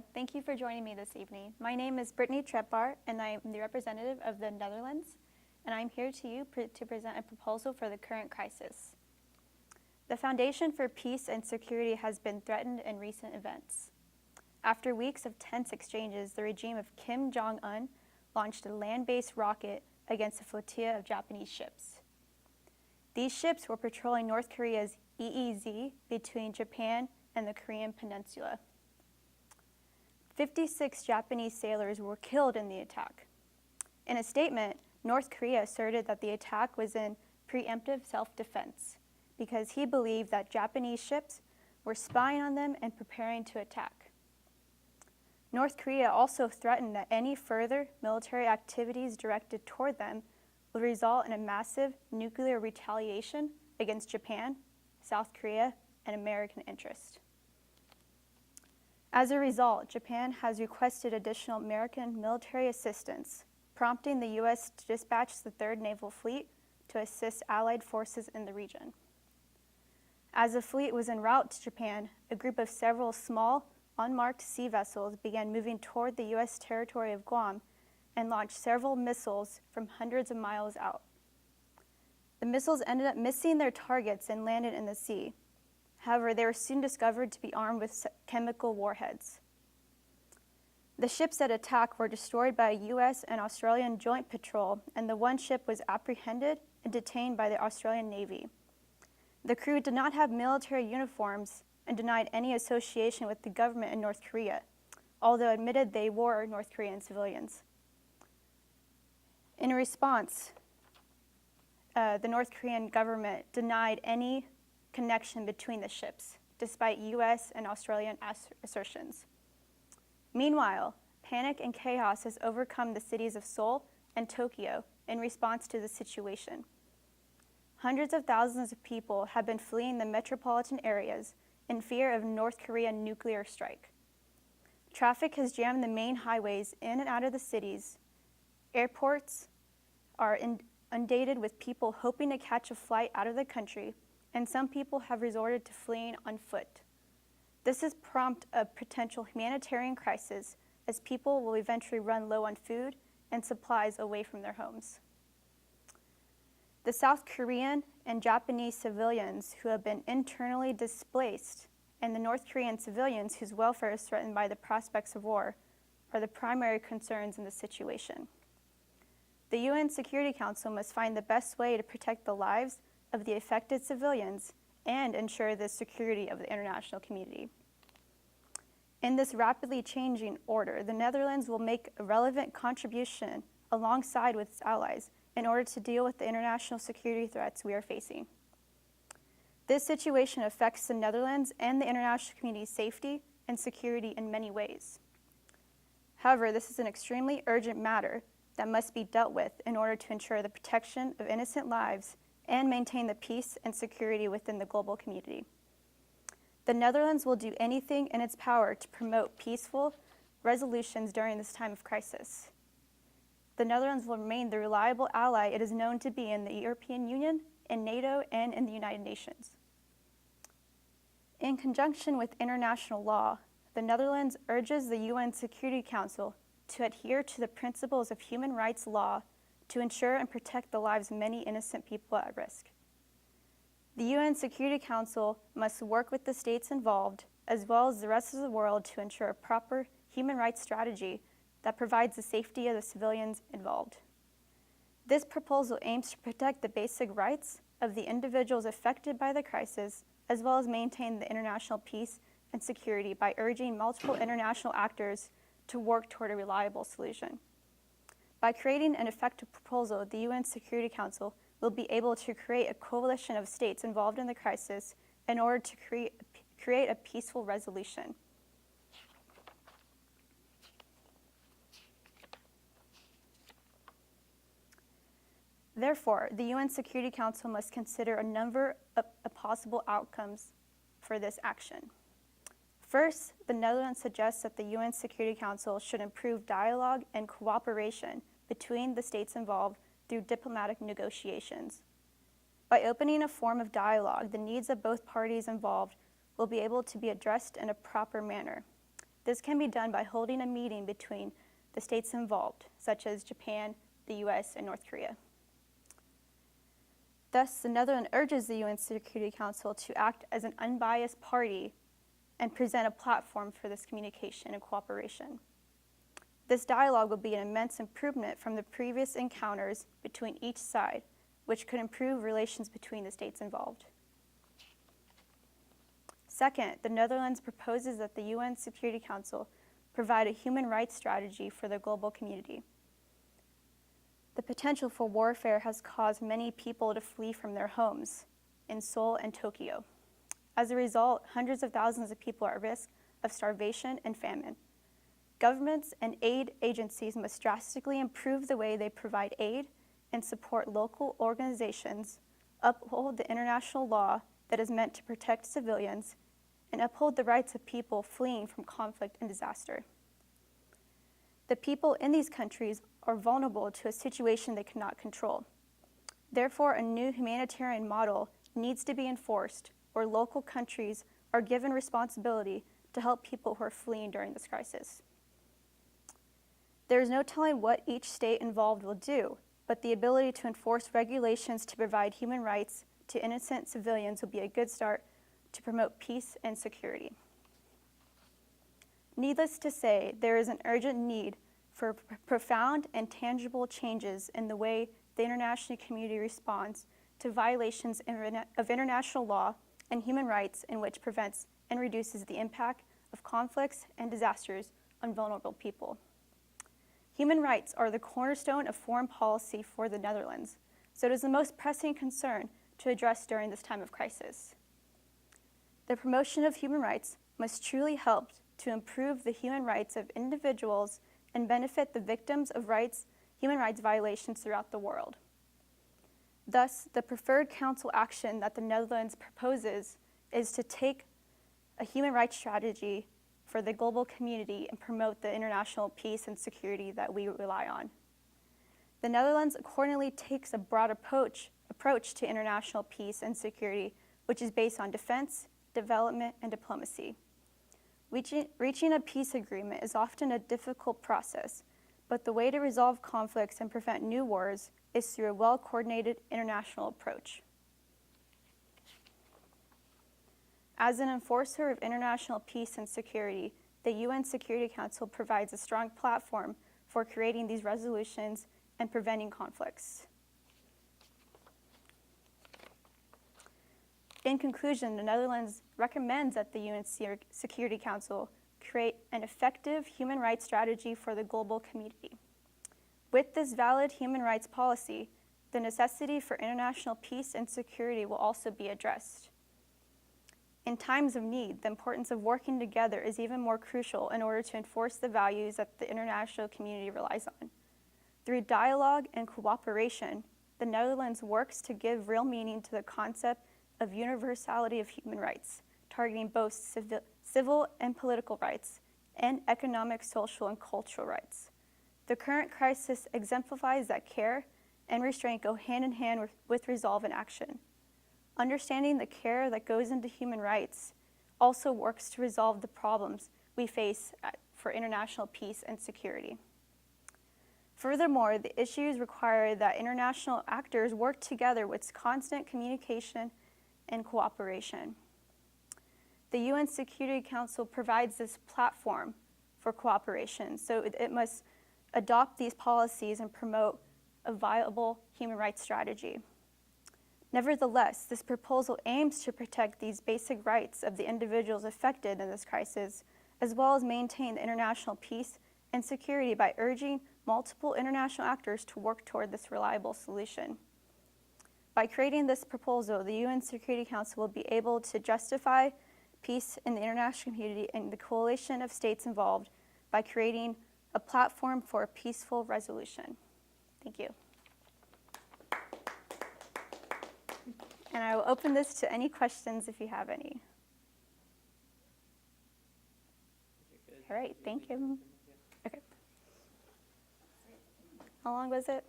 Hello, thank you for joining me this evening. My name is Brittany Trepbar, and I am the representative of the Netherlands, and I'm here to present a proposal for the current crisis. The foundation for peace and security has been threatened in recent events. After weeks of tense exchanges, the regime of Kim Jong-un launched a land-based rocket against a flotilla of Japanese ships. These ships were patrolling North Korea's EEZ between Japan and the Korean Peninsula. 56 Japanese sailors were killed in the attack. In a statement, North Korea asserted that the attack was in preemptive self-defense because he believed that Japanese ships were spying on them and preparing to attack. North Korea also threatened that any further military activities directed toward them would result in a massive nuclear retaliation against Japan, South Korea, and American interests. As a result, Japan has requested additional American military assistance, prompting the U.S. to dispatch the 3rd Naval Fleet to assist Allied forces in the region. As the fleet was en route to Japan, a group of several small, unmarked sea vessels began moving toward the U.S. territory of Guam and launched several missiles from hundreds of miles out. The missiles ended up missing their targets and landed in the sea. However, they were soon discovered to be armed with chemical warheads. The ships that attacked were destroyed by a U.S. and Australian joint patrol, and the one ship was apprehended and detained by the Australian Navy. The crew did not have military uniforms and denied any association with the government in North Korea, although admitted they were North Korean civilians. In response, the North Korean government denied any connection between the ships, despite U.S. and Australian assertions. Meanwhile, panic and chaos has overcome the cities of Seoul and Tokyo in response to the situation. Hundreds of thousands of people have been fleeing the metropolitan areas in fear of North Korean nuclear strike. Traffic has jammed the main highways in and out of the cities. Airports are inundated with people hoping to catch a flight out of the country, and some people have resorted to fleeing on foot. This has prompted a potential humanitarian crisis as people will eventually run low on food and supplies away from their homes. The South Korean and Japanese civilians who have been internally displaced and the North Korean civilians whose welfare is threatened by the prospects of war are the primary concerns in the situation. The UN Security Council must find the best way to protect the lives of the affected civilians and ensure the security of the international community. In this rapidly changing order, the Netherlands will make a relevant contribution alongside with its allies in order to deal with the international security threats we are facing. This situation affects the Netherlands and the international community's safety and security in many ways. However, this is an extremely urgent matter that must be dealt with in order to ensure the protection of innocent lives and maintain the peace and security within the global community. The Netherlands will do anything in its power to promote peaceful resolutions during this time of crisis. The Netherlands will remain the reliable ally it is known to be in the European Union, in NATO, and in the United Nations. In conjunction with international law, the Netherlands urges the UN Security Council to adhere to the principles of human rights law to ensure and protect the lives of many innocent people at risk. The UN Security Council must work with the states involved, as well as the rest of the world, to ensure a proper human rights strategy that provides the safety of the civilians involved. This proposal aims to protect the basic rights of the individuals affected by the crisis, as well as maintain the international peace and security by urging multiple international actors to work toward a reliable solution. By creating an effective proposal, the UN Security Council will be able to create a coalition of states involved in the crisis in order to create a peaceful resolution. Therefore, the UN Security Council must consider a number of possible outcomes for this action. First, the Netherlands suggests that the UN Security Council should improve dialogue and cooperation between the states involved through diplomatic negotiations. By opening a form of dialogue, the needs of both parties involved will be able to be addressed in a proper manner. This can be done by holding a meeting between the states involved, such as Japan, the US, and North Korea. Thus, the Netherlands urges the UN Security Council to act as an unbiased party and present a platform for this communication and cooperation. This dialogue will be an immense improvement from the previous encounters between each side, which could improve relations between the states involved. Second, the Netherlands proposes that the UN Security Council provide a human rights strategy for the global community. The potential for warfare has caused many people to flee from their homes in Seoul and Tokyo. As a result, hundreds of thousands of people are at risk of starvation and famine. Governments and aid agencies must drastically improve the way they provide aid and support local organizations, uphold the international law that is meant to protect civilians, and uphold the rights of people fleeing from conflict and disaster. The people in these countries are vulnerable to a situation they cannot control. Therefore, a new humanitarian model needs to be enforced where local countries are given responsibility to help people who are fleeing during this crisis. There is no telling what each state involved will do, but the ability to enforce regulations to provide human rights to innocent civilians will be a good start to promote peace and security. Needless to say, there is an urgent need for profound and tangible changes in the way the international community responds to violations of international law and human rights, in which prevents and reduces the impact of conflicts and disasters on vulnerable people. Human rights are the cornerstone of foreign policy for the Netherlands, so it is the most pressing concern to address during this time of crisis. The promotion of human rights must truly help to improve the human rights of individuals and benefit the victims of human rights violations throughout the world. Thus, the preferred council action that the Netherlands proposes is to take a human rights strategy for the global community and promote the international peace and security that we rely on. The Netherlands accordingly takes a broad approach to international peace and security, which is based on defense, development, and diplomacy. Reaching a peace agreement is often a difficult process, but the way to resolve conflicts and prevent new wars is through a well-coordinated international approach. As an enforcer of international peace and security, the UN Security Council provides a strong platform for creating these resolutions and preventing conflicts. In conclusion, the Netherlands recommends that the UN Security Council create an effective human rights strategy for the global community. With this valid human rights policy, the necessity for international peace and security will also be addressed. In times of need, the importance of working together is even more crucial in order to enforce the values that the international community relies on. Through dialogue and cooperation, the Netherlands works to give real meaning to the concept of universality of human rights, targeting both civil and political rights, and economic, social, and cultural rights. The current crisis exemplifies that care and restraint go hand in hand with resolve and action. Understanding the care that goes into human rights also works to resolve the problems we face for international peace and security. Furthermore, the issues require that international actors work together with constant communication and cooperation. The UN Security Council provides this platform for cooperation, so it must adopt these policies and promote a viable human rights strategy. Nevertheless, this proposal aims to protect these basic rights of the individuals affected in this crisis, as well as maintain the international peace and security by urging multiple international actors to work toward this reliable solution. By creating this proposal, the UN Security Council will be able to justify peace in the international community and the coalition of states involved by creating a platform for a peaceful resolution. Thank you. And I will open this to any questions if you have any. All right, thank you. Okay. How long was it?